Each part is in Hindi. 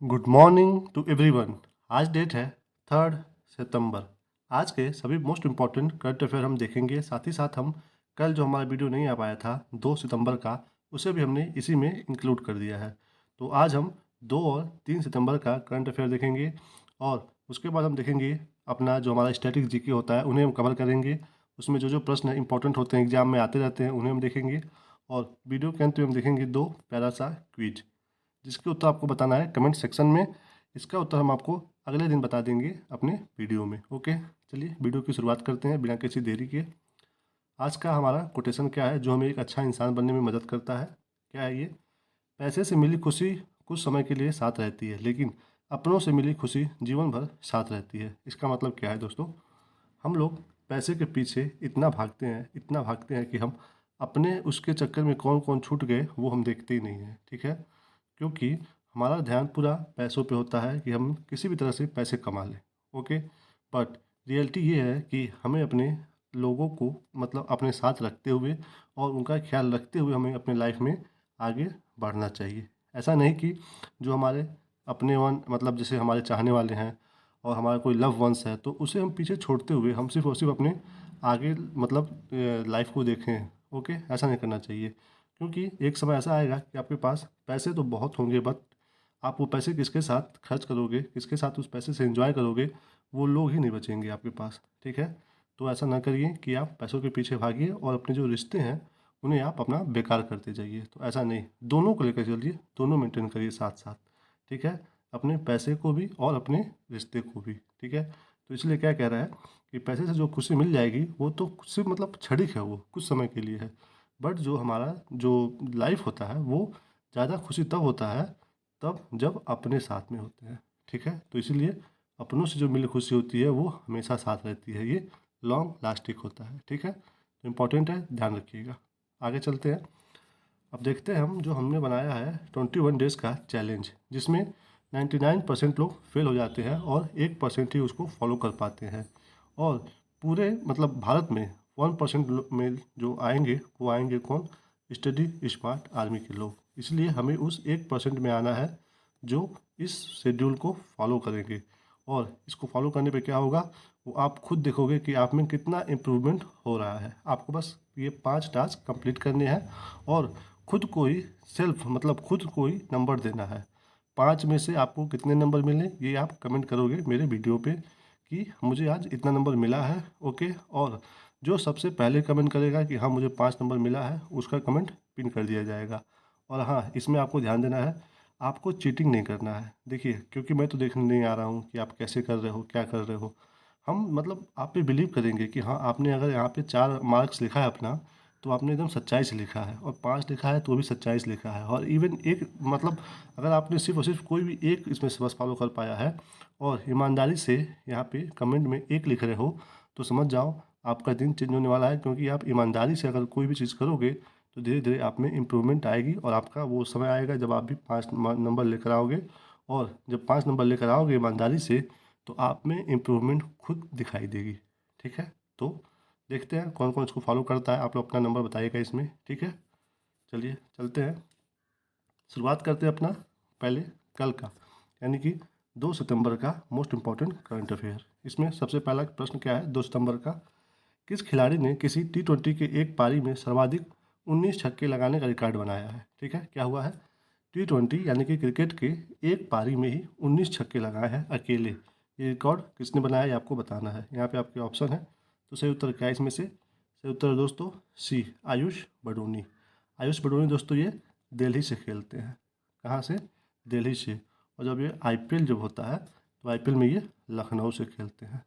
Good morning to everyone. आज डेट है 3 सितंबर। आज के सभी मोस्ट इम्पॉर्टेंट करंट अफेयर हम देखेंगे। साथ ही साथ हम कल जो हमारा वीडियो नहीं आ पाया था 2 सितंबर का, उसे भी हमने इसी में इंक्लूड कर दिया है। तो आज हम 2 और 3 सितंबर का करंट अफेयर देखेंगे और उसके बाद हम देखेंगे अपना जो हमारा स्टैटिक जीके होता है उन्हें हम कवर करेंगे। उसमें जो जो प्रश्न इंपॉर्टेंट होते हैं एग्जाम में आते रहते हैं उन्हें हम देखेंगे। और वीडियो के अंत में हम देखेंगे 2 प्यारा सा क्विज, जिसके उत्तर आपको बताना है कमेंट सेक्शन में। इसका उत्तर हम आपको अगले दिन बता देंगे अपने वीडियो में। ओके, चलिए वीडियो की शुरुआत करते हैं बिना किसी देरी के। आज का हमारा कोटेशन क्या है जो हमें एक अच्छा इंसान बनने में मदद करता है? क्या है ये? पैसे से मिली खुशी कुछ समय के लिए साथ रहती है, लेकिन अपनों से मिली खुशी जीवन भर साथ रहती है। इसका मतलब क्या है दोस्तों? हम लोग पैसे के पीछे इतना भागते हैं कि हम अपने उसके चक्कर में कौन कौन छूट गए वो हम देखते ही नहीं हैं। ठीक है, क्योंकि हमारा ध्यान पूरा पैसों पे होता है कि हम किसी भी तरह से पैसे कमा लें। ओके, बट रियलिटी ये है कि हमें अपने लोगों को मतलब अपने साथ रखते हुए और उनका ख्याल रखते हुए हमें अपने लाइफ में आगे बढ़ना चाहिए। ऐसा नहीं कि जो हमारे अपने वन मतलब जैसे हमारे चाहने वाले हैं और हमारा कोई लव वंस है तो उसे हम पीछे छोड़ते हुए हम सिर्फ और सिर्फ अपने आगे मतलब लाइफ को देखें। ओके, ऐसा नहीं करना चाहिए, क्योंकि एक समय ऐसा आएगा कि आपके पास पैसे तो बहुत होंगे, बट आप वो पैसे किसके साथ खर्च करोगे, किसके साथ उस पैसे से एंजॉय करोगे, वो लोग ही नहीं बचेंगे आपके पास। ठीक है, तो ऐसा ना करिए कि आप पैसों के पीछे भागिए और अपने जो रिश्ते हैं उन्हें आप अपना बेकार करते जाइए। तो ऐसा नहीं, दोनों को लेकर चलिए, दोनों मेंटेन करिए साथ साथ। ठीक है, अपने पैसे को भी और अपने रिश्ते को भी। ठीक है, तो इसलिए क्या कह रहा है कि पैसे से जो खुशी मिल जाएगी वो तो सिर्फ मतलब क्षणिक है, वो कुछ समय के लिए है। बट जो हमारा जो लाइफ होता है वो ज़्यादा खुशी तब होता है तब जब अपने साथ में होते हैं। ठीक है, तो इसीलिए अपनों से जो मिली खुशी होती है वो हमेशा साथ रहती है, ये लॉन्ग लास्टिक होता है। ठीक है, तो इम्पोर्टेंट है, ध्यान रखिएगा। आगे चलते हैं। अब देखते हैं हम जो हमने बनाया है 21 डेज़ का चैलेंज, जिसमें 99% लोग फेल हो जाते हैं और 1% ही उसको फॉलो कर पाते हैं। और पूरे मतलब भारत में 1% में जो आएंगे वो आएंगे कौन? स्टडी स्मार्ट आर्मी के लोग। इसलिए हमें उस 1% में आना है जो इस शेड्यूल को फॉलो करेंगे। और इसको फॉलो करने पे क्या होगा वो आप खुद देखोगे कि आप में कितना इम्प्रूवमेंट हो रहा है। आपको बस ये 5 टास्क कंप्लीट करने हैं और खुद को ही सेल्फ मतलब खुद को ही नंबर देना है। 5 में से आपको कितने नंबर मिले ये आप कमेंट करोगे मेरे वीडियो पे कि मुझे आज इतना नंबर मिला है। ओके, और जो सबसे पहले कमेंट करेगा कि हाँ मुझे 5 नंबर मिला है उसका कमेंट पिन कर दिया जाएगा। और हाँ, इसमें आपको ध्यान देना है, आपको चीटिंग नहीं करना है। देखिए, क्योंकि मैं तो देखने नहीं आ रहा हूँ कि आप कैसे कर रहे हो, क्या कर रहे हो। हम मतलब आप पे बिलीव करेंगे कि हाँ आपने अगर यहाँ पे 4 मार्क्स लिखा है अपना तो आपने एकदम सच्चाई से लिखा है, और 5 लिखा है तो भी सच्चाई से लिखा है। और इवन एक मतलब अगर आपने सिर्फ और सिर्फ कोई भी एक इसमें से बस फॉलो कर पाया है और ईमानदारी से यहाँ पे कमेंट में 1 लिख रहे हो तो समझ जाओ आपका दिन चेंज होने वाला है। क्योंकि आप ईमानदारी से अगर कोई भी चीज़ करोगे तो धीरे धीरे आप में इम्प्रूवमेंट आएगी और आपका वो समय आएगा जब आप भी 5 नंबर लेकर आओगे। और जब 5 नंबर लेकर आओगे ईमानदारी से तो आप में इम्प्रूवमेंट खुद दिखाई देगी। ठीक है, तो देखते हैं कौन कौन इसको फॉलो करता है। आप लोग अपना नंबर बताइएगा इसमें। ठीक है, चलिए चलते हैं, शुरुआत करते हैं अपना पहले कल का, यानी कि 2 सितंबर का मोस्ट इम्पॉर्टेंट करंट अफेयर। इसमें सबसे पहला प्रश्न क्या है 2 सितंबर का? किस खिलाड़ी ने किसी T20 के एक पारी में सर्वाधिक 19 छक्के लगाने का रिकॉर्ड बनाया है? ठीक है, क्या हुआ है? T20 यानी कि क्रिकेट के एक पारी में ही 19 छक्के लगाए हैं अकेले। ये रिकॉर्ड किसने बनाया ये आपको बताना है। यहाँ पे आपके ऑप्शन है, तो सही उत्तर क्या है इसमें से? सही उत्तर है दोस्तों सी, आयुष बडोनी। आयुष बडोनी दोस्तों ये दिल्ली से खेलते हैं। कहाँ से? दिल्ली से। और जब ये आईपीएल जब होता है तो आईपीएल में ये लखनऊ से खेलते हैं।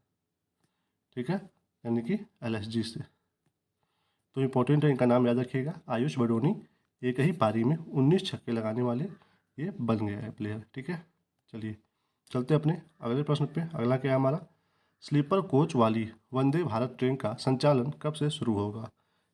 ठीक है, यानी कि एलएसजी से। तो इम्पोर्टेंट है, इनका नाम याद रखिएगा, आयुष बडोनी। एक ही पारी में 19 छक्के लगाने वाले ये बन गया है प्लेयर। ठीक है, चलिए चलते अपने अगले प्रश्न पे। अगला क्या है हमारा? स्लीपर कोच वाली वंदे भारत ट्रेन का संचालन कब से शुरू होगा?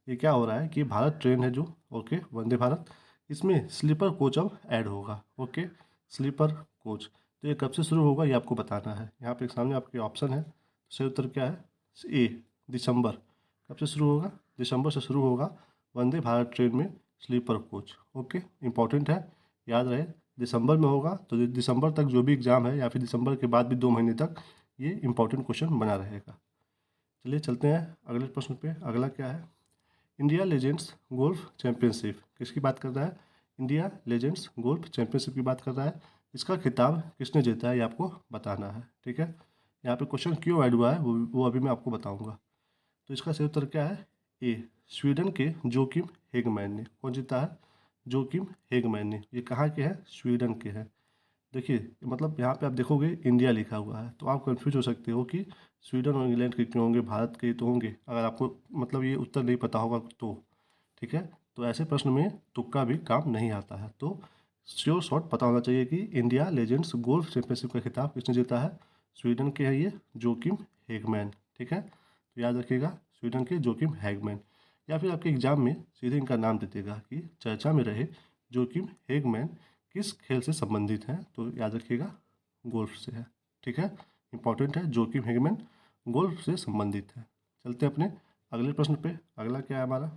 ये क्या हो रहा है कि भारत ट्रेन है जो, ओके, वंदे भारत, इसमें स्लीपर कोच अब ऐड होगा। ओके, स्लीपर कोच, तो ये कब से शुरू होगा ये आपको बताना है। यहाँ पे सामने आपके ऑप्शन है, सही उत्तर क्या है? ए, दिसंबर। कब से शुरू होगा? दिसंबर से शुरू होगा वंदे भारत ट्रेन में स्लीपर कोच। ओके, इंपॉर्टेंट है, याद रहे दिसंबर में होगा तो दिसंबर तक जो भी एग्ज़ाम है या फिर दिसंबर के बाद भी 2 महीने तक ये इंपॉर्टेंट क्वेश्चन बना रहेगा। चलिए चलते हैं अगले प्रश्न पे। अगला क्या है, इंडिया लेजेंड्स गोल्फ चैंपियनशिप किसकी बात कर रहा है? इंडिया लेजेंड्स गोल्फ चैंपियनशिप की बात कर रहा है। इसका खिताब किसने जीता है ये आपको बताना है, ठीक है। यहाँ पे क्वेश्चन क्यों ऐड हुआ है वो अभी मैं आपको बताऊंगा। तो इसका सही उत्तर क्या है? ए, स्वीडन के जोकिम हेगमैन ने। कौन जीता है? जोकिम हेगमैन ने। ये कहाँ के हैं? स्वीडन के हैं। देखिए मतलब यहाँ पे आप देखोगे इंडिया लिखा हुआ है तो आप कंफ्यूज हो सकते हो कि स्वीडन और इंग्लैंड के क्यों होंगे, भारत के तो होंगे, अगर आपको मतलब ये उत्तर नहीं पता होगा तो, ठीक है। तो ऐसे प्रश्न में तुक्का भी काम नहीं आता है। तो श्योर शॉर्ट पता होना चाहिए कि इंडिया लेजेंड्स गोल्फ चैंपियनशिप का खिताब किसने जीता है? स्वीडन के है ये जोकिम हेगमैन, ठीक है। तो याद रखिएगा स्वीडन के जोकिम हेगमैन। या फिर आपके एग्जाम में सीधे इनका नाम दे देगा कि चर्चा में रहे जोकिम हेगमैन किस खेल से संबंधित हैं, तो याद रखिएगा गोल्फ से है, ठीक है। इंपॉर्टेंट है, जोकिम हेगमैन गोल्फ से संबंधित है। चलते हैं अपने अगले प्रश्न पे। अगला क्या है हमारा,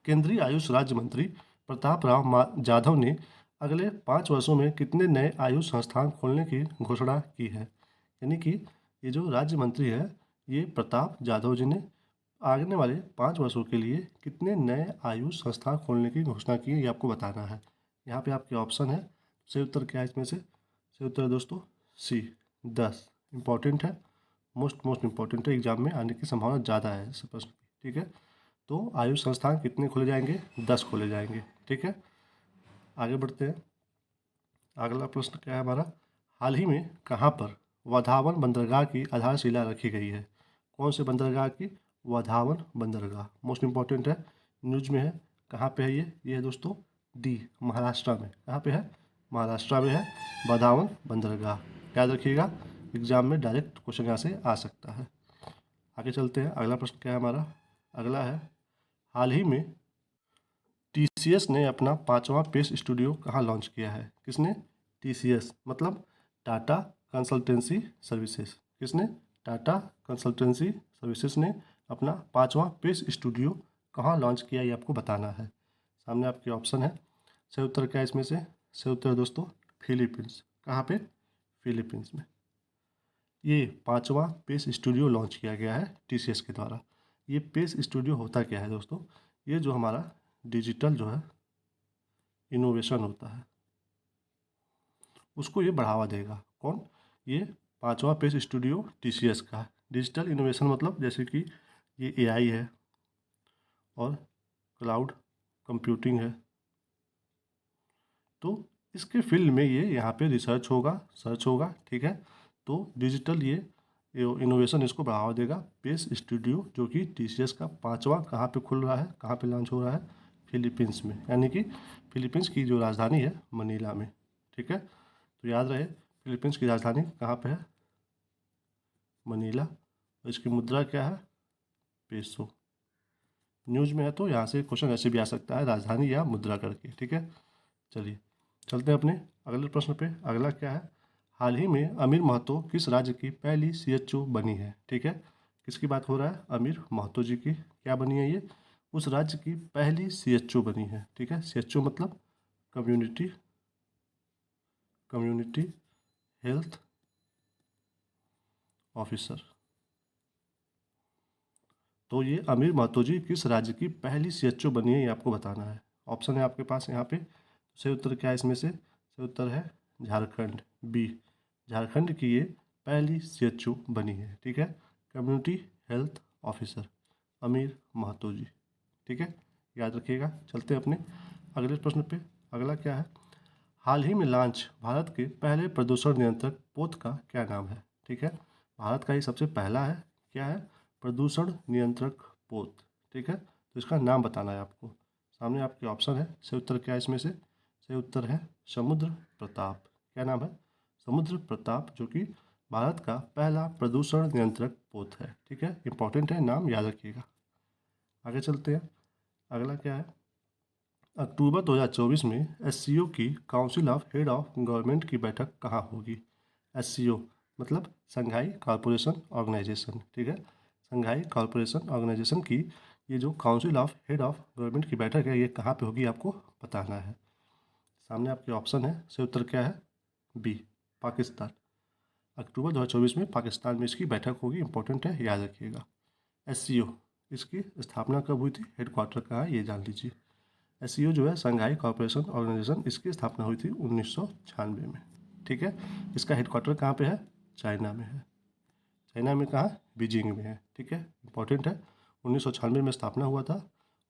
केंद्रीय आयुष राज्य मंत्री प्रताप राव जाधव ने अगले 5 वर्षों में कितने नए आयुष संस्थान खोलने की घोषणा की है? यानी कि ये जो राज्य मंत्री है ये प्रताप जाधव जी ने आने वाले 5 वर्षों के लिए कितने नए आयुष संस्थान खोलने की घोषणा की है ये आपको बताना है। यहाँ पे आपके ऑप्शन है, सही उत्तर क्या है इसमें से? सही उत्तर है दोस्तों सी, 10। इंपॉर्टेंट है, मोस्ट इम्पॉर्टेंट है, एग्जाम में आने की संभावना ज़्यादा है इस प्रश्न की, ठीक है। तो आयुष संस्थान कितने खोले जाएंगे? 10 खोले जाएंगे, ठीक है। आगे बढ़ते हैं। अगला प्रश्न क्या है हमारा, हाल ही में कहाँ पर वधावन बंदरगाह की आधारशिला रखी गई है? कौन से बंदरगाह की? वधावन बंदरगाह, मोस्ट इम्पॉर्टेंट है, न्यूज में है। कहाँ पे है ये है दोस्तों डी, महाराष्ट्र में। कहाँ पे है? महाराष्ट्र में है वधावन बंदरगाह, याद रखिएगा एग्जाम में डायरेक्ट क्वेश्चन यहाँ से आ सकता है। आगे चलते हैं। अगला प्रश्न क्या है हमारा, अगला है, हाल ही में टीसीएस ने अपना 5वां पेस स्टूडियो कहाँ लॉन्च किया है? किसने? टीसीएस मतलब टाटा कंसल्टेंसी सर्विसेज। किसने? टाटा कंसल्टेंसी सर्विसेज ने अपना 5वां पेस स्टूडियो कहाँ लॉन्च किया ये आपको बताना है। सामने आपके ऑप्शन है, सही उत्तर क्या है इसमें से? सही उत्तर है दोस्तों फिलीपींस। कहाँ पे? फिलीपींस में। ये 5वां पेस स्टूडियो लॉन्च किया गया है टीसीएस के द्वारा। ये पेस स्टूडियो होता क्या है दोस्तों? ये जो हमारा डिजिटल जो है इनोवेशन होता है उसको ये बढ़ावा देगा। कौन? ये 5वां पेस स्टूडियो टीसीएस का। डिजिटल इनोवेशन मतलब जैसे कि ये एआई है और क्लाउड कंप्यूटिंग है, तो इसके फील्ड में ये यहाँ पे रिसर्च होगा, सर्च होगा, ठीक है। तो डिजिटल ये इनोवेशन इसको बढ़ावा देगा। पेस स्टूडियो जो कि टीसीएस का 5वां कहाँ पे खुल रहा है, कहाँ पे लॉन्च हो रहा है? फिलीपींस में, यानी कि फिलीपींस की जो राजधानी है मनीला में, ठीक है। तो याद रहे फिलीपींस की राजधानी कहाँ पे है? मनीला। और इसकी मुद्रा क्या है? पेसो। न्यूज में है तो यहाँ से क्वेश्चन ऐसे भी आ सकता है राजधानी या मुद्रा करके, ठीक है। चलिए चलते हैं अपने अगले प्रश्न पे। अगला क्या है, हाल ही में अमीर महतो किस राज्य की पहली सीएचओ बनी है? ठीक है, किसकी बात हो रहा है? अमीर महतो जी की। क्या बनी है ये? उस राज्य की पहली सीएचओ बनी है, ठीक है। सीएचओ मतलब कम्युनिटी कम्युनिटी हेल्थ ऑफिसर। तो ये अमीर महतो जी किस राज्य की पहली सीएचओ बनी है ये आपको बताना है। ऑप्शन है आपके पास यहाँ पे। सही उत्तर क्या है इसमें से? सही उत्तर है झारखंड, बी। झारखंड की ये पहली सीएचओ बनी है, ठीक है। कम्युनिटी हेल्थ ऑफिसर अमीर महतो जी, ठीक है, याद रखिएगा। चलते हैं अपने अगले प्रश्न पे। अगला क्या है, हाल ही में लॉन्च भारत के पहले प्रदूषण नियंत्रक पोत का क्या नाम है? ठीक है, भारत का ही सबसे पहला है, क्या है? प्रदूषण नियंत्रक पोत, ठीक है। तो इसका नाम बताना है आपको। सामने आपके ऑप्शन है, सही उत्तर क्या है इसमें से? सही उत्तर है समुद्र प्रताप। क्या नाम है? समुद्र प्रताप, जो कि भारत का पहला प्रदूषण नियंत्रक पोत है, ठीक है। इंपॉर्टेंट है, नाम याद रखिएगा। आगे चलते हैं। अगला क्या है, अक्टूबर 2024 में एससीओ की council of head of government की बैठक कहाँ होगी? एससीओ मतलब संघाई कॉरपोरेशन ऑर्गेनाइजेशन, ठीक है। संघाई कॉरपोरेशन ऑर्गेनाइजेशन की ये जो council of head of government की बैठक है ये कहाँ पे होगी आपको बताना है। सामने आपके ऑप्शन है, सही उत्तर क्या है? बी, पाकिस्तान। अक्टूबर 2024 में पाकिस्तान में इसकी बैठक होगी, इंपॉर्टेंट है, याद रखिएगा। SCO, इसकी स्थापना कब हुई थी, हेडक्वार्टर कहाँ है, ये जान लीजिए। SCO जो है संघाई कॉर्पोरेशन ऑर्गेनाइजेशन, इसकी स्थापना हुई थी 1996 में। ठीक है, इसका हेडक्वार्टर कहाँ पे है? चाइना में है। चाइना में कहाँ? बीजिंग में है। ठीक है, इंपॉर्टेंट है, 1996 में स्थापना हुआ था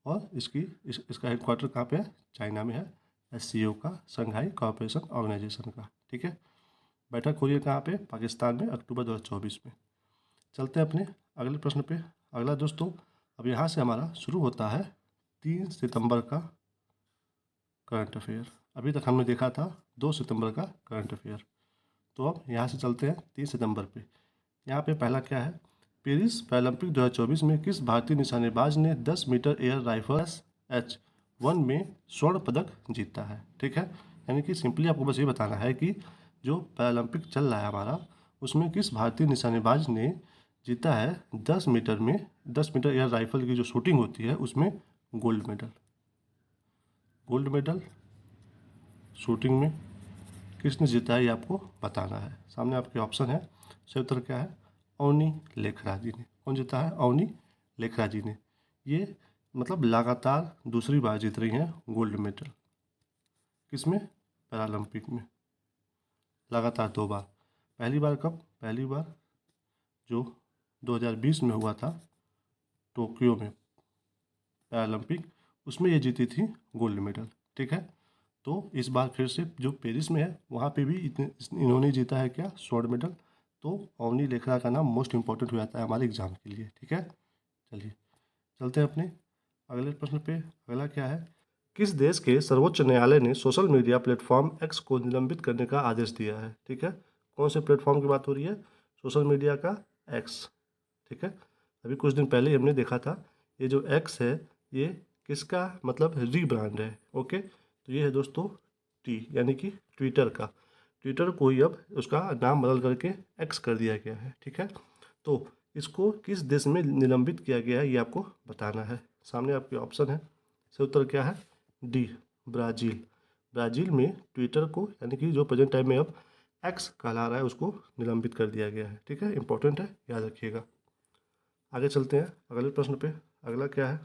और इसका हेडक्वार्टर कहाँ पे है? चाइना में है। SCO का, संघाई कॉर्पोरेशन ऑर्गेनाइजेशन का। ठीक है, बैठक हो रही है कहाँ पे? पाकिस्तान में, अक्टूबर 2024 में। चलते हैं अपने अगले प्रश्न पे। अगला दोस्तों, अब यहाँ से हमारा शुरू होता है 3 सितंबर का करंट अफेयर। अभी तक हमने देखा था 2 सितंबर का करंट अफेयर। तो अब यहाँ से चलते हैं 3 सितंबर पे। यहाँ पे पहला क्या है? पेरिस पैरालंपिक 2024 में किस भारतीय निशानेबाज ने 10 मीटर एयर राइफल H1 में स्वर्ण पदक जीता है? ठीक है, यानी कि सिंपली आपको बस ये बताना है कि जो पैरालंपिक चल रहा है हमारा, उसमें किस भारतीय निशानेबाज ने जीता है 10 मीटर एयर राइफल की जो शूटिंग होती है उसमें gold medal. Gold medal shooting में किसने जीता है, ये आपको बताना है। सामने आपके ऑप्शन है, सही उत्तर क्या है? अवनी लेखरा जी ने। कौन जीता है? अवनी लेखरा जी ने। ये मतलब लगातार दूसरी बार जीत रही हैं गोल्ड मेडल। किसमें? पैरालंपिक में। लगातार 2 बार। पहली बार कब? पहली बार जो 2020 में हुआ था टोक्यो में पैरालंपिक, उसमें ये जीती थी गोल्ड मेडल। ठीक है, तो इस बार फिर से जो पेरिस में है वहाँ पे भी इन्होंने जीता है क्या? स्वर्ण मेडल। तो अवनी लेखरा का नाम मोस्ट इंपॉर्टेंट हो जाता है हमारे एग्जाम के लिए। ठीक है, चलिए चलते हैं अपने अगले प्रश्न पे। अगला क्या है? किस देश के सर्वोच्च न्यायालय ने सोशल मीडिया प्लेटफॉर्म एक्स को निलंबित करने का आदेश दिया है? ठीक है, कौन से प्लेटफॉर्म की बात हो रही है? सोशल मीडिया का एक्स। ठीक है, अभी कुछ दिन पहले ही हमने देखा था, ये जो एक्स है ये किसका मतलब रीब्रांड है। ओके, तो ये है दोस्तों यानी कि ट्विटर का। ट्विटर को ही अब उसका नाम बदल करके एक्स कर दिया गया है। ठीक है, तो इसको किस देश में निलंबित किया गया है ये आपको बताना है। सामने आपके ऑप्शन है, सही उत्तर क्या है? D, Brazil. ब्राज़ील में ट्विटर को, यानी कि जो प्रेजेंट टाइम में अब एक्स कहला रहा है, उसको निलंबित कर दिया गया है। ठीक है, इंपॉर्टेंट है, याद रखिएगा। आगे चलते हैं अगले प्रश्न पे। अगला क्या है?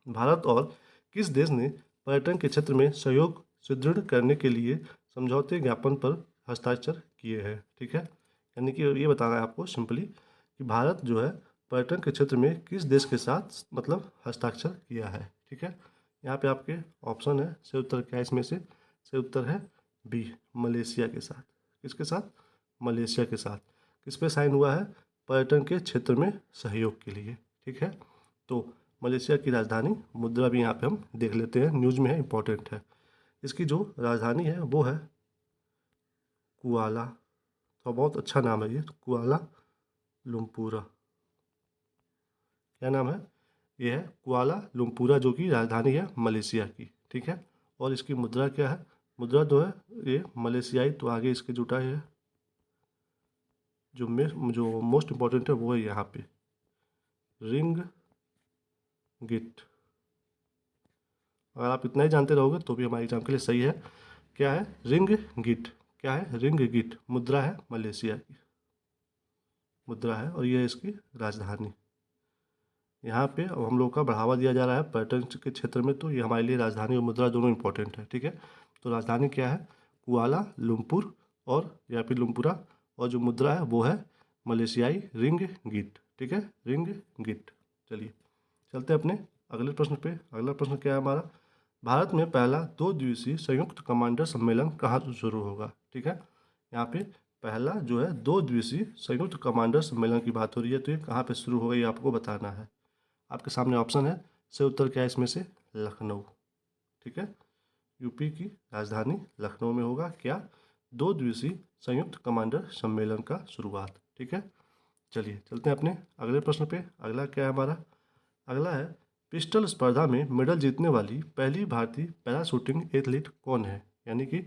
भारत और किस देश ने पर्यटन के क्षेत्र में सहयोग सुदृढ़ करने के लिए समझौते ज्ञापन पर हस्ताक्षर किए हैं? ठीक है, यानी कि ये बताना है आपको सिंपली कि भारत जो है पर्यटन के क्षेत्र में किस देश के साथ मतलब हस्ताक्षर किया है। ठीक है, यहाँ पे आपके ऑप्शन है, सही उत्तर क्या है इसमें से? सही उत्तर है बी, मलेशिया के साथ। किसके साथ? मलेशिया के साथ। किस पे साइन हुआ है? पर्यटन के क्षेत्र में सहयोग के लिए। ठीक है, तो मलेशिया की राजधानी, मुद्रा भी यहाँ पे हम देख लेते हैं, न्यूज़ में है, इंपॉर्टेंट है। इसकी जो राजधानी है वो है कुआला। तो बहुत अच्छा नाम है ये, कुआला लुम्पुरा। क्या नाम है? ये है कुआला लुम्पुरा, जो कि राजधानी है मलेशिया की। ठीक है, और इसकी मुद्रा क्या है? मुद्रा तो है ये मलेशियाई, तो आगे इसके जुटा है जो मोस्ट इम्पॉर्टेंट है वो है यहाँ पे रिंग गिट। अगर आप इतना ही जानते रहोगे तो भी हमारे एग्जाम के लिए सही है। क्या है? Ringgit. क्या है? Ringgit. मुद्रा है मलेशिया की, मुद्रा है, और ये है इसकी राजधानी। यहाँ पे अब हम लोग का बढ़ावा दिया जा रहा है पर्यटन के क्षेत्र में, तो ये हमारे लिए राजधानी और मुद्रा दोनों इंपॉर्टेंट है। ठीक है, तो राजधानी क्या है? कुआला लुम्पुर और या फिर लुम्पुरा, और जो मुद्रा है वो है मलेशियाई रिंग गिट। ठीक है, रिंग गिट। चलिए चलते हैं अपने अगले प्रश्न पे। अगला प्रश्न क्या है हमारा? भारत में पहला 2 दिवसीय संयुक्त कमांडर सम्मेलन कहाँ से शुरू होगा? ठीक है, यहाँ पे पहला जो है 2 दिवसीय संयुक्त कमांडर सम्मेलन की बात हो रही है, तो ये कहाँ पे शुरू होगा ये आपको बताना है। आपके सामने ऑप्शन है, सही उत्तर क्या है इसमें से? लखनऊ। ठीक है, यूपी की राजधानी लखनऊ में होगा क्या? 2 दिवसीय संयुक्त कमांडर सम्मेलन का शुरुआत। ठीक है, चलिए चलते हैं अपने अगले प्रश्न पे। अगला क्या है हमारा? अगला है, पिस्टल स्पर्धा में मेडल जीतने वाली पहली भारतीय पैरा शूटिंग एथलीट कौन है? यानी कि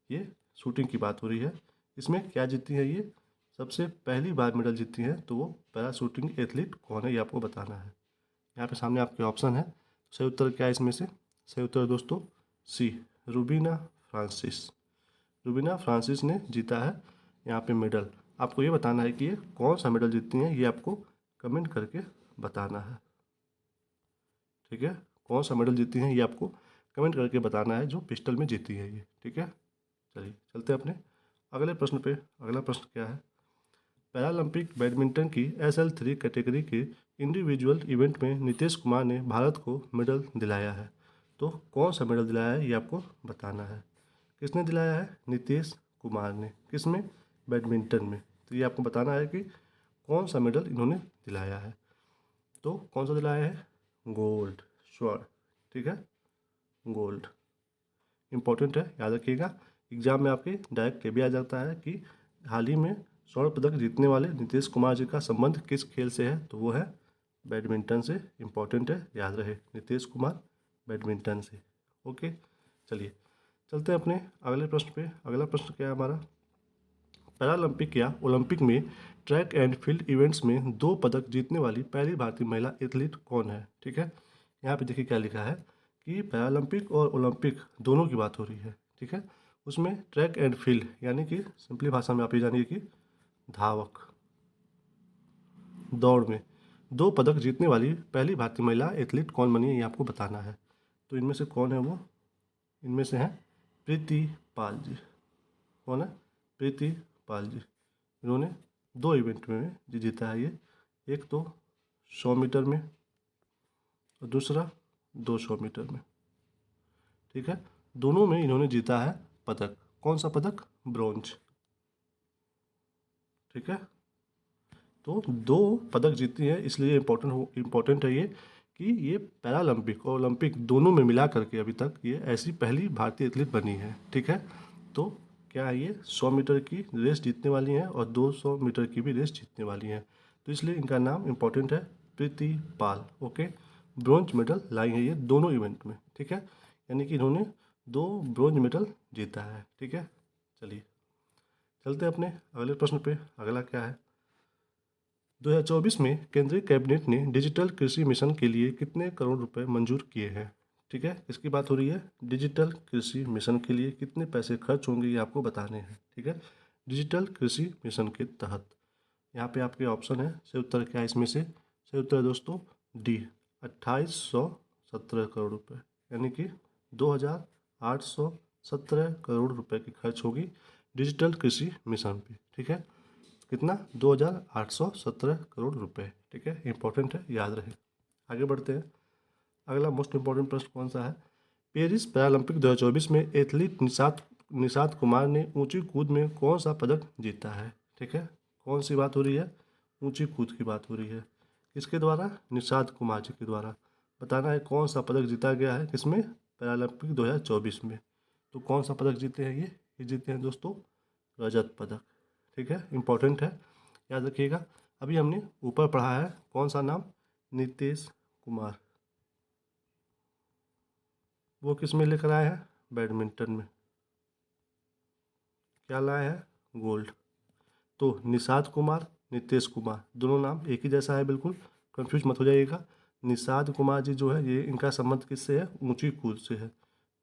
ये शूटिंग की बात हो रही है, इसमें क्या जीती है ये? सबसे पहली बार मेडल जीती है, तो वो पैरा शूटिंग एथलीट कौन है ये आपको बताना है। यहाँ पे सामने आपके ऑप्शन है, सही उत्तर क्या है इसमें से? सही उत्तर दोस्तों सी, रुबीना फ्रांसिस। रुबीना फ्रांसिस ने जीता है यहाँ पे मेडल। आपको ये बताना है कि ये कौन सा मेडल जीतती हैं, ये आपको कमेंट करके बताना है। ठीक है, कौन सा मेडल जीती हैं ये आपको कमेंट करके बताना है, जो पिस्टल में जीती है ये। ठीक है, चलिए चलते हैं अपने अगले प्रश्न पे। अगला प्रश्न क्या है? पैरालंपिक बैडमिंटन की SL3 कैटेगरी के इंडिविजुअल इवेंट में नीतीश कुमार ने भारत को मेडल दिलाया है। तो कौन सा मेडल दिलाया है ये आपको बताना है। किसने दिलाया है? नीतीश कुमार ने। किस में? बैडमिंटन में। तो ये आपको बताना है कि कौन सा मेडल इन्होंने दिलाया है। तो कौन सा दिलाया है? गोल्ड, स्वर्ण। ठीक है, गोल्ड इंपॉर्टेंट है, याद रखिएगा। एग्जाम में आपके डायरेक्ट ये भी आ जाता है कि हाल ही में स्वर्ण पदक जीतने वाले नीतीश कुमार जी का संबंध किस खेल से है, तो वो है बैडमिंटन से। इंपॉर्टेंट है, याद रहे, नीतीश कुमार बैडमिंटन से। ओके, चलिए चलते हैं अपने अगले प्रश्न पे। अगला प्रश्न क्या है हमारा? पैरालंपिक या ओलंपिक में ट्रैक एंड फील्ड इवेंट्स में 2 पदक जीतने वाली पहली भारतीय महिला एथलीट कौन है? ठीक है, यहाँ पे देखिए क्या लिखा है कि पैरालंपिक और ओलंपिक दोनों की बात हो रही है। ठीक है, उसमें ट्रैक एंड फील्ड यानी कि सिंपली भाषा में आप ये जानिए कि धावक, दौड़ में 2 पदक जीतने वाली पहली भारतीय महिला एथलीट कौन बनी है, ये आपको बताना है। तो इनमें से कौन है वो? इनमें से हैं प्रीति पाल जी। कौन है? प्रीति पाल जी। इन्होंने 2 इवेंट में जीता है ये, एक तो 100 मीटर में और दूसरा 200 मीटर में। ठीक है, दोनों में इन्होंने जीता है पदक। कौन सा पदक? ब्रॉन्ज। ठीक है, तो 2 पदक जीती है, इसलिए इम्पोर्टेंट है ये कि ये पैरालंपिक और ओलंपिक दोनों में मिला करके अभी तक ये ऐसी पहली भारतीय एथलीट बनी है। ठीक है, तो क्या है, ये 100 मीटर की रेस जीतने वाली हैं और 200 मीटर की भी रेस जीतने वाली हैं, तो इसलिए इनका नाम इम्पोर्टेंट है, प्रीति पाल। ओके, ब्रॉन्ज मेडल लाई है ये दोनों इवेंट में। ठीक है, यानी कि इन्होंने 2 ब्रॉन्ज मेडल जीता है। ठीक है, चलिए चलते हैं अपने अगले प्रश्न पे। अगला क्या है? 2024 में केंद्रीय कैबिनेट ने डिजिटल कृषि मिशन के लिए कितने करोड़ रुपए मंजूर किए हैं? ठीक है, इसकी बात हो रही है। डिजिटल कृषि मिशन के लिए कितने पैसे खर्च होंगे ये आपको बताने हैं। ठीक है, डिजिटल कृषि मिशन के तहत यहाँ पे आपके ऑप्शन है, सही उत्तर क्या है इसमें से? सही उत्तर है दोस्तों डी, 2817 करोड़ रुपए, यानी कि 2817 करोड़ रुपए की खर्च होगी डिजिटल कृषि मिशन पे। ठीक है, कितना? 2817 करोड़ रुपए। ठीक है, इंपॉर्टेंट है, याद रहे। आगे बढ़ते हैं। अगला मोस्ट इंपॉर्टेंट प्रश्न कौन सा है? पेरिस पैरालंपिक 2024 में एथलीट निषाद कुमार ने ऊंची कूद में कौन सा पदक जीता है? ठीक है, कौन सी बात हो रही है? ऊंची कूद की बात हो रही है। किसके द्वारा? निषाद कुमार जी के द्वारा। बताना है कौन सा पदक जीता गया है किसमें? पैरालंपिक 2024 में। तो कौन सा पदक जीते हैं ये जीते हैं दोस्तों रजत पदक। ठीक है, इंपॉर्टेंट है, याद रखिएगा। अभी हमने ऊपर पढ़ा है कौन सा नाम? नीतीश कुमार। वो किस में लेकर आए हैं? बैडमिंटन में। क्या लाए हैं? गोल्ड। तो निषाद कुमार, नीतीश कुमार दोनों नाम एक ही जैसा है, बिल्कुल कंफ्यूज मत हो जाइएगा। निषाद कुमार जी जो है ये इनका संबंध किससे है? ऊंची कूद से है,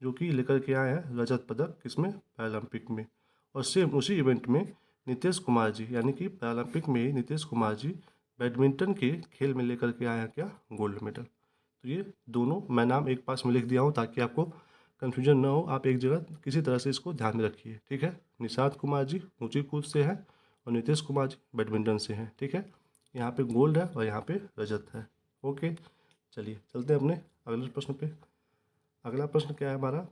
जो कि लेकर के आए हैं रजत पदक किसमें? पैरालंपिक में। और सेम उसी इवेंट में नीतीश कुमार जी, यानी कि पैरालंपिक में ही नीतीश कुमार जी बैडमिंटन के खेल में लेकर के आए हैं क्या? Gold medal. तो ये दोनों मैं नाम एक पास में लिख दिया हूँ ताकि आपको कन्फ्यूजन ना हो, आप एक जगह किसी तरह से इसको ध्यान में रखिए। ठीक है, निषाद कुमार जी ऊंची कूद से हैं और नीतीश कुमार जी बैडमिंटन से हैं। ठीक है, यहाँ पे गोल्ड है और यहाँ पे रजत है। ओके, चलिए चलते हैं अपने अगले प्रश्न पे। अगला प्रश्न क्या है हमारा?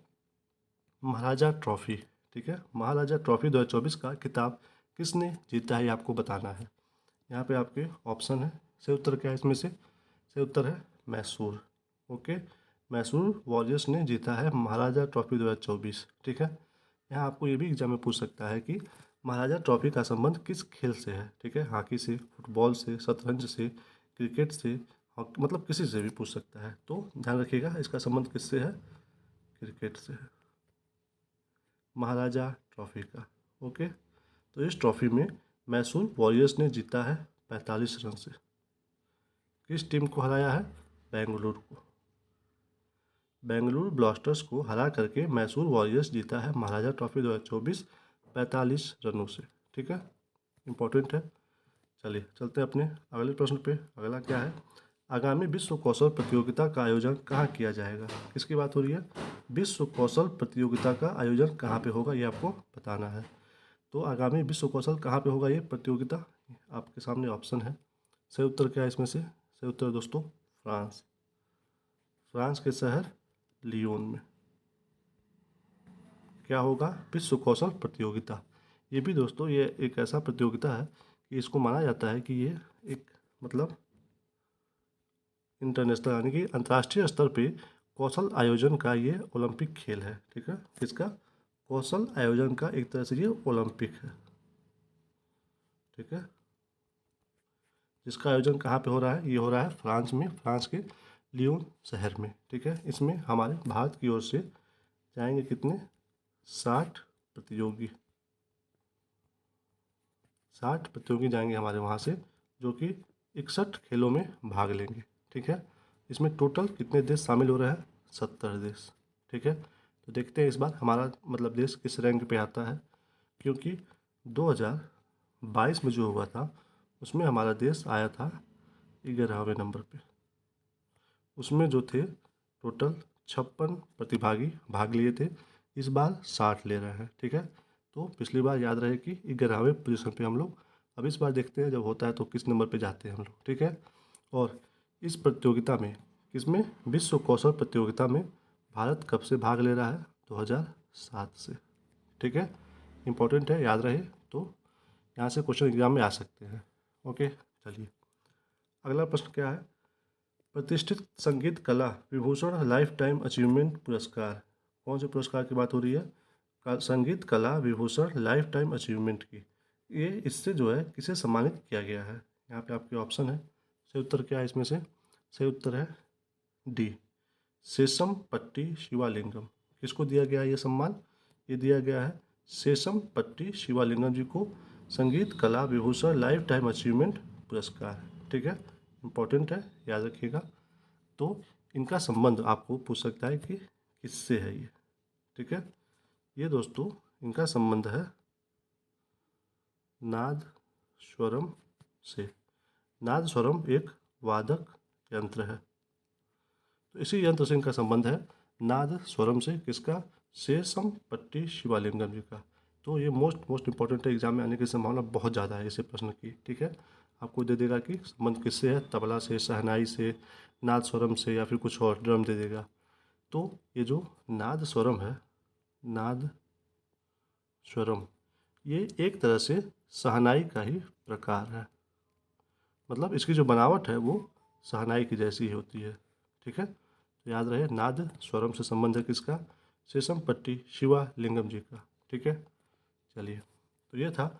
महाराजा ट्रॉफी। ठीक है, महाराजा ट्रॉफी 2024 का खिताब किसने जीता है ये आपको बताना है। यहाँ पे आपके ऑप्शन है, सही उत्तर क्या है इसमें से? सही उत्तर है मैसूर। ओके, मैसूर वॉरियर्स ने जीता है महाराजा ट्रॉफी 2024। ठीक है, यहाँ आपको ये भी एग्जाम में पूछ सकता है कि महाराजा ट्रॉफी का संबंध किस खेल से है। ठीक है, हॉकी से, फुटबॉल से, शतरंज से, क्रिकेट से, मतलब किसी से भी पूछ सकता है। तो ध्यान रखिएगा इसका संबंध किससे है? क्रिकेट से है, महाराजा ट्रॉफी का। ओके, तो इस ट्रॉफी में मैसूर वॉरियर्स ने जीता है 45 रन से। किस टीम को हराया है? बेंगलुरु को। बेंगलुरु ब्लास्टर्स को हरा करके मैसूर वॉरियर्स जीता है महाराजा ट्रॉफी 2024 45 रनों से। ठीक है, इंपॉर्टेंट है। चलिए चलते हैं अपने अगले प्रश्न पे। अगला क्या है, आगामी विश्व कौशल प्रतियोगिता का आयोजन कहाँ किया जाएगा। किसकी बात हो रही है, विश्व कौशल प्रतियोगिता का आयोजन कहाँ पे होगा, ये आपको बताना है। तो आगामी विश्व कौशल कहाँ पे होगा ये प्रतियोगिता, आपके सामने ऑप्शन है। सही उत्तर क्या है इसमें से, सही उत्तर दोस्तों फ्रांस, फ्रांस के शहर लियोन में क्या होगा, विश्व कौशल प्रतियोगिता। ये भी दोस्तों ये एक ऐसा प्रतियोगिता है कि इसको माना जाता है कि ये एक मतलब इंटरनेशनल यानी कि अंतर्राष्ट्रीय स्तर पे कौशल आयोजन का ये ओलंपिक खेल है। ठीक है, किसका, कौशल आयोजन का एक तरह से ये ओलंपिक है। ठीक है, जिसका आयोजन कहाँ पे हो रहा है, ये हो रहा है फ्रांस में, फ्रांस के लियोन शहर में। ठीक है, इसमें हमारे भारत की ओर से जाएंगे कितने, 60 प्रतियोगी, 60 प्रतियोगी जाएंगे हमारे वहाँ से, जो कि 61 खेलों में भाग लेंगे। ठीक है, इसमें टोटल कितने देश शामिल हो रहे हैं, 70 देश। ठीक है, तो देखते हैं इस बार हमारा मतलब देश किस रैंक पे आता है, क्योंकि 2022 में जो हुआ था उसमें हमारा देश आया था 11वें नंबर पे। उसमें जो थे टोटल 56 प्रतिभागी भाग लिए थे, इस बार 60 ले रहे हैं। ठीक है, तो पिछली बार याद रहे कि 11वें पोजीशन पे हम लोग, अब इस बार देखते हैं जब होता है तो किस नंबर पे जाते हैं हम लोग। ठीक है, और इस प्रतियोगिता में, किसमें, विश्व कौशल प्रतियोगिता में भारत कब से भाग ले रहा है, 2007 से। ठीक है, इम्पोर्टेंट है, याद रहे। तो यहाँ से क्वेश्चन एग्जाम में आ सकते हैं। ओके, चलिए अगला प्रश्न क्या है, प्रतिष्ठित संगीत कला विभूषण लाइफ टाइम अचीवमेंट पुरस्कार, कौन से पुरस्कार की बात हो रही है, संगीत कला विभूषण लाइफ टाइम अचीवमेंट की। ये इससे जो है किसे सम्मानित किया गया है, यहाँ पे आपके ऑप्शन है। सही उत्तर क्या है इसमें से, सही उत्तर है डी, शेषम पट्टी शिवालिंगम। किसको दिया गया है ये सम्मान, ये दिया गया है शेषम पट्टी शिवालिंगम जी को संगीत कला विभूषण लाइफ टाइम अचीवमेंट पुरस्कार। ठीक है, इम्पोर्टेंट है, याद रखिएगा। तो इनका संबंध आपको पूछ सकता है कि किससे है ये। ठीक है, ये दोस्तों इनका संबंध है नाद स्वरम से। नाद स्वरम एक वादक यंत्र है, तो इसी यंत्र से इनका संबंध है नाद स्वरम से, किसका, शेषम पट्टी शिवालिंगम जी का। तो ये मोस्ट इंपॉर्टेंट है, एग्जाम में आने की संभावना बहुत ज़्यादा है इसे प्रश्न की। ठीक है, आपको दे देगा कि संबंध किससे है, तबला से, शहनाई से, नाद स्वरम से, या फिर कुछ और ड्रम दे देगा। तो ये जो नाद स्वरम है, नाद स्वरम, ये एक तरह से शहनाई का ही प्रकार है, मतलब इसकी जो बनावट है वो शहनाई की जैसी ही होती है। ठीक है, तो याद रहे नाद स्वरम से संबंध है किसका, शेषम पट्टी शिवा लिंगम जी का। ठीक है, चलिए तो ये था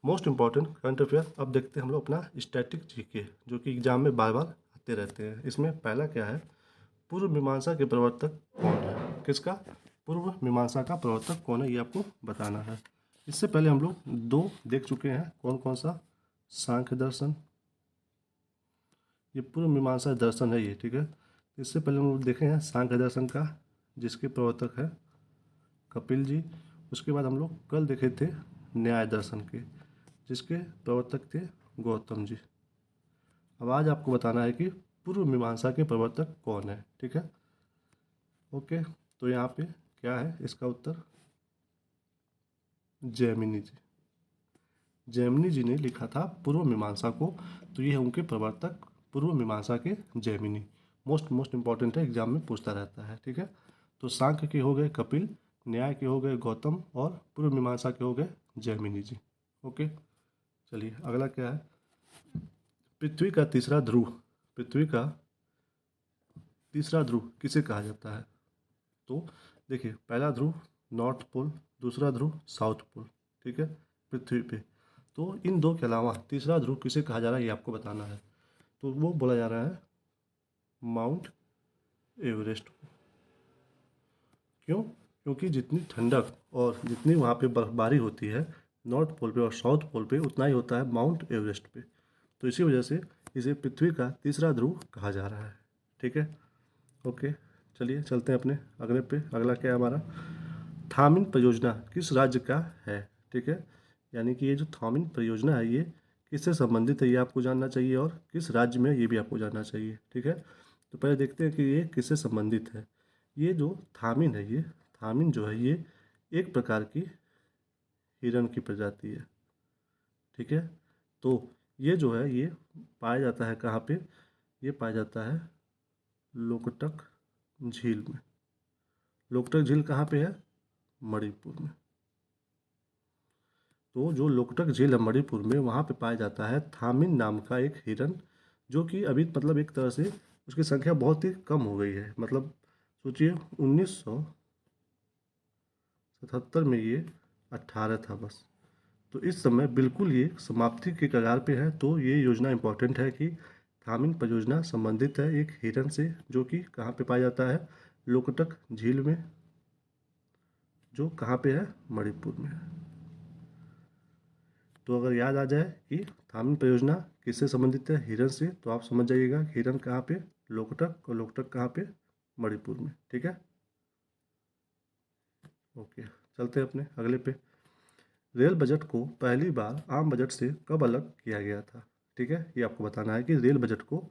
मोस्ट इम्पॉर्टेंट करंट अफेयर। अब देखते हैं हम लोग अपना स्टैटिक जीके, जो कि एग्जाम में बार बार आते रहते हैं। इसमें पहला क्या है, पूर्व मीमांसा के प्रवर्तक कौन है, किसका, पूर्व मीमांसा का प्रवर्तक कौन है, ये आपको बताना है। इससे पहले हम लोग दो देख चुके हैं, कौन कौन सा, सांख्य दर्शन, ये पूर्व मीमांसा दर्शन है ये। ठीक है, इससे पहले हम लोग देखे हैं सांख्य दर्शन का, जिसके प्रवर्तक है कपिल जी। उसके बाद हम लोग कल देखे थे न्याय दर्शन के, जिसके प्रवर्तक थे गौतम जी। अब आज आपको बताना है कि पूर्व मीमांसा के प्रवर्तक कौन है। ठीक है, ओके, तो यहाँ पे क्या है इसका उत्तर, जैमिनी जी। जैमिनी जी ने लिखा था पूर्व मीमांसा को, तो ये है उनके प्रवर्तक पूर्व मीमांसा के जैमिनी। मोस्ट इंपॉर्टेंट है, एग्जाम में पूछता रहता है। ठीक है, तो सांख्य के हो गए कपिल, न्याय के हो गए गौतम, और पूर्व मीमांसा के हो गए जैमिनी जी। ओके, चलिए अगला क्या है, पृथ्वी का तीसरा ध्रुव, पृथ्वी का तीसरा ध्रुव किसे कहा जाता है। तो देखिए पहला ध्रुव नॉर्थ पोल, दूसरा ध्रुव साउथ पोल। ठीक है, पृथ्वी पे, तो इन दो के अलावा तीसरा ध्रुव किसे कहा जा रहा है ये आपको बताना है। तो वो बोला जा रहा है माउंट एवरेस्ट को। क्यों, क्योंकि जितनी ठंडक और जितनी वहाँ पे बर्फबारी होती है नॉर्थ पोल पे और साउथ पोल पे, उतना ही होता है माउंट एवरेस्ट पे। तो इसी वजह से इसे पृथ्वी का तीसरा ध्रुव कहा जा रहा है। ठीक है, ओके, चलिए चलते हैं अपने अगले पे। अगला क्या है हमारा, थामिन परियोजना किस राज्य का है। ठीक है, यानी कि ये जो थामिन परियोजना है ये किससे संबंधित है ये आपको जानना चाहिए, और किस राज्य में ये भी आपको जानना चाहिए। ठीक है, तो पहले देखते हैं कि ये किससे संबंधित है। ये जो थामिन है, ये थामिन जो है ये एक प्रकार की हिरण की प्रजाति है। ठीक है, तो ये जो है ये पाया जाता है कहाँ पे, ये पाया जाता है लोकटक झील में। लोकटक झील कहाँ पे है, मणिपुर में। तो जो लोकटक झील है मणिपुर में, वहाँ पे पाया जाता है थामिन नाम का एक हिरन, जो कि अभी मतलब एक तरह से उसकी संख्या बहुत ही कम हो गई है। मतलब सोचिए 1977 में ये 18 था बस। तो इस समय बिल्कुल ये समाप्ति के कगार पे है। तो ये योजना इम्पोर्टेंट है कि थामिन परियोजना संबंधित है एक हिरन से, जो कि कहाँ पे पाया जाता है, लोकटक झील में, जो कहाँ पे है, मणिपुर में। तो अगर याद आ जाए कि थामिन परियोजना किससे संबंधित है, हिरन से, तो आप समझ जाइएगा हिरन कहाँ पे, लोकटक, और लोकटक कहाँ पे, मणिपुर में। ठीक है, ओके, चलते हैं अपने अगले पे। रेल बजट को पहली बार आम बजट से कब अलग किया गया था। ठीक है, ये आपको बताना है कि रेल बजट को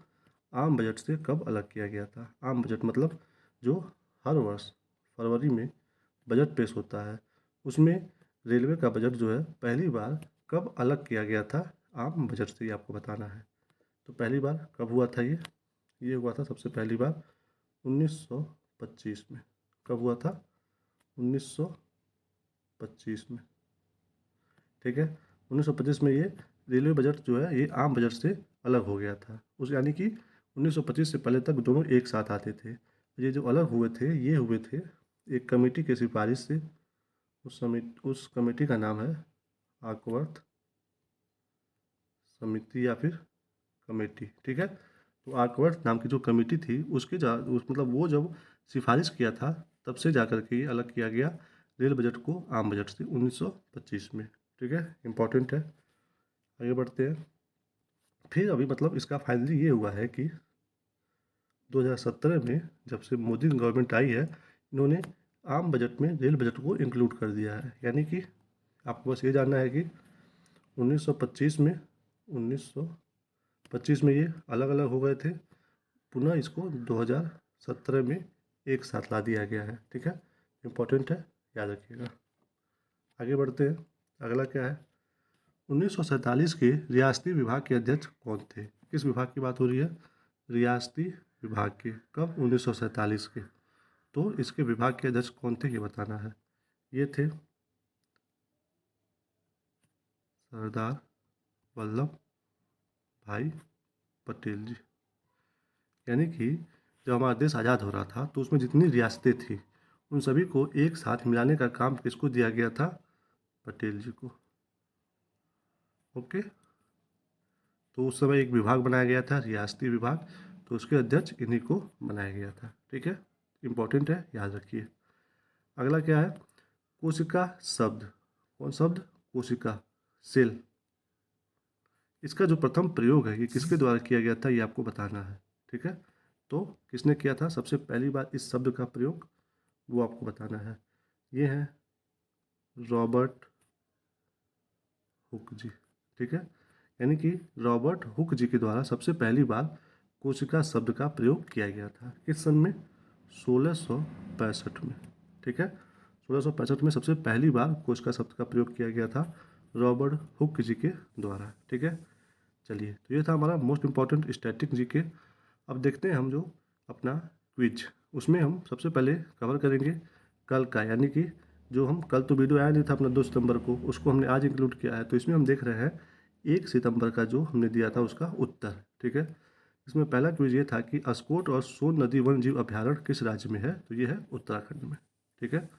आम बजट से कब अलग किया गया था। आम बजट मतलब जो हर वर्ष फरवरी में बजट पेश होता है, उसमें रेलवे का बजट जो है पहली बार कब अलग किया गया था आम बजट से, ये आपको बताना है। तो पहली बार कब हुआ था ये हुआ था सबसे पहली बार 1925 में। कब हुआ था, 1925 में। ठीक है, 1925 में ये रेलवे बजट जो है ये आम बजट से अलग हो गया था। उस यानी कि 1925 से पहले तक दोनों एक साथ आते थे। ये जो अलग हुए थे ये हुए थे एक कमेटी की सिफारिश से। उस कमेटी का नाम है आकवर्थ समिति या फिर कमेटी। ठीक है, तो आकवर्थ नाम की जो कमेटी थी उसकी मतलब वो जब सिफारिश किया था तब से जाकर के ये अलग किया गया रेल बजट को आम बजट से 1925 में। ठीक है, इम्पॉर्टेंट है। आगे बढ़ते हैं। फिर अभी मतलब इसका फाइनली ये हुआ है कि 2017 में जब से मोदी गवर्नमेंट आई है, इन्होंने आम बजट में रेल बजट को इंक्लूड कर दिया है। यानी कि आपको बस ये जानना है कि 1925 में 1925 में ये अलग अलग हो गए थे, पुनः इसको 2017 में एक साथ ला दिया गया है। ठीक है, इम्पोर्टेंट है, याद रखिएगा। आगे बढ़ते हैं। अगला क्या है, 1947 के रियासती विभाग के अध्यक्ष कौन थे। किस विभाग की बात हो रही है, रियासती विभाग के। कब, 1947 के। तो इसके विभाग के अध्यक्ष कौन थे ये बताना है। ये थे सरदार वल्लभ भाई पटेल जी। यानी कि जब हमारा देश आज़ाद हो रहा था तो उसमें जितनी रियासतें थी उन सभी को एक साथ मिलाने का काम किसको दिया गया था, पटेल जी को। ओके, तो उस समय एक विभाग बनाया गया था रियासती विभाग, तो उसके अध्यक्ष इन्हीं को बनाया गया था। ठीक है, इम्पोर्टेंट है, याद रखिए। अगला क्या है, कोशिका शब्द। कौन शब्द, कोशिका, सेल। इसका जो प्रथम प्रयोग है ये किसके द्वारा किया गया था ये आपको बताना है। ठीक है, तो किसने किया था सबसे पहली बार इस शब्द का प्रयोग, वो आपको बताना है। ये है रॉबर्ट हुक जी। ठीक है, यानी कि रॉबर्ट हुक जी के द्वारा सबसे पहली बार कोशिका शब्द का प्रयोग किया गया था। किस सन में, 1665 में। ठीक है, 1665 में सबसे पहली बार कोशिका शब्द का प्रयोग किया गया था रॉबर्ट हुक जी के द्वारा। ठीक है, चलिए, तो ये था हमारा मोस्ट इम्पॉर्टेंट स्टैटिक जीके। अब देखते हैं हम जो अपना क्विज, उसमें हम सबसे पहले कवर करेंगे कल का, यानी कि जो हम कल तो वीडियो आया नहीं था अपना 2 सितंबर को, उसको हमने आज इंक्लूड किया है। तो इसमें हम देख रहे हैं 1 सितंबर का जो हमने दिया था उसका उत्तर। ठीक है, इसमें पहला क्विज ये था कि अस्कोट और सोन नदी वन जीव अभ्यारण्य किस राज्य में है, तो ये है उत्तराखंड में। ठीक है,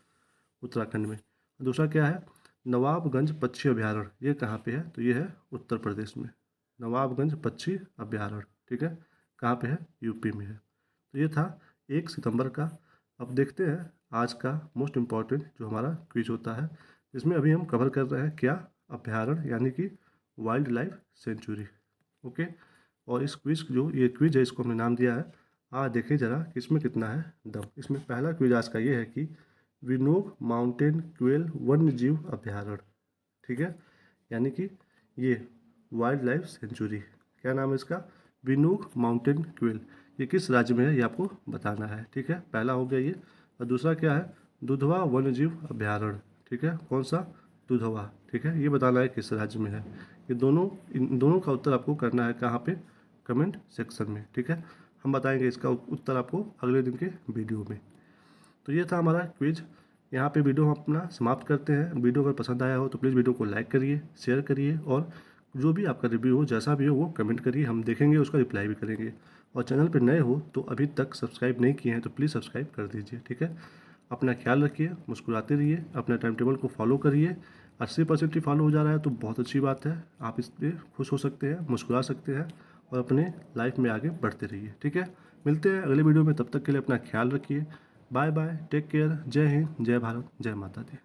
उत्तराखंड में। दूसरा क्या है, नवाबगंज पक्षी अभ्यारण्य, ये कहाँ पे है, तो ये है उत्तर प्रदेश में, नवाबगंज पक्षी अभ्यारण्य। ठीक है, कहाँ पे है, यूपी में है। तो ये था 1 सितंबर का। अब देखते हैं आज का मोस्ट इम्पॉर्टेंट जो हमारा क्विज होता है, इसमें अभी हम कवर कर रहे हैं क्या, अभ्यारण्य यानी कि वाइल्ड लाइफ सेंचुरी। ओके, और इस क्विज जो ये क्विज है इसको हमने नाम दिया है देखिए ज़रा कि इसमें कितना है दम। इसमें पहला क्विज आज का ये है कि विनोग माउंटेन क्वेल वन्य जीव अभ्यारण्य, ठीक है, यानी कि ये वाइल्ड लाइफ सेंचुरी, क्या नाम है इसका, विनोग माउंटेन क्वेल, ये किस राज्य में है ये आपको बताना है, ठीक है। पहला हो गया ये। और दूसरा क्या है, दुधवा वन्य जीव अभ्यारण्य, ठीक है, कौन सा, दुधवा, ठीक है, ये बताना है किस राज्य में है। ये दोनों, इन दोनों का उत्तर आपको करना है कहाँ पे, कमेंट सेक्शन में, ठीक है। हम बताएंगे इसका उत्तर आपको अगले दिन के वीडियो में। तो ये था हमारा क्विज। यहाँ पे वीडियो हम अपना समाप्त करते हैं। वीडियो अगर पसंद आया हो तो प्लीज़ वीडियो को लाइक करिए, शेयर करिए, और जो भी आपका रिव्यू हो, जैसा भी हो, वो कमेंट करिए, हम देखेंगे, उसका रिप्लाई भी करेंगे। और चैनल पर नए हो तो अभी तक सब्सक्राइब नहीं किए हैं तो प्लीज़ सब्सक्राइब कर दीजिए, ठीक है। अपना ख्याल रखिए, मुस्कुराते रहिए, अपने टाइम टेबल को फॉलो करिए। 80% ही फॉलो हो जा रहा है तो बहुत अच्छी बात है, आप इसलिए खुश हो सकते हैं, मुस्कुरा सकते हैं, और अपने लाइफ में आगे बढ़ते रहिए, ठीक है। मिलते हैं अगले वीडियो में, तब तक के लिए अपना ख्याल रखिए। बाय बाय, टेक केयर, जय हिंद, जय भारत, जय माता दी।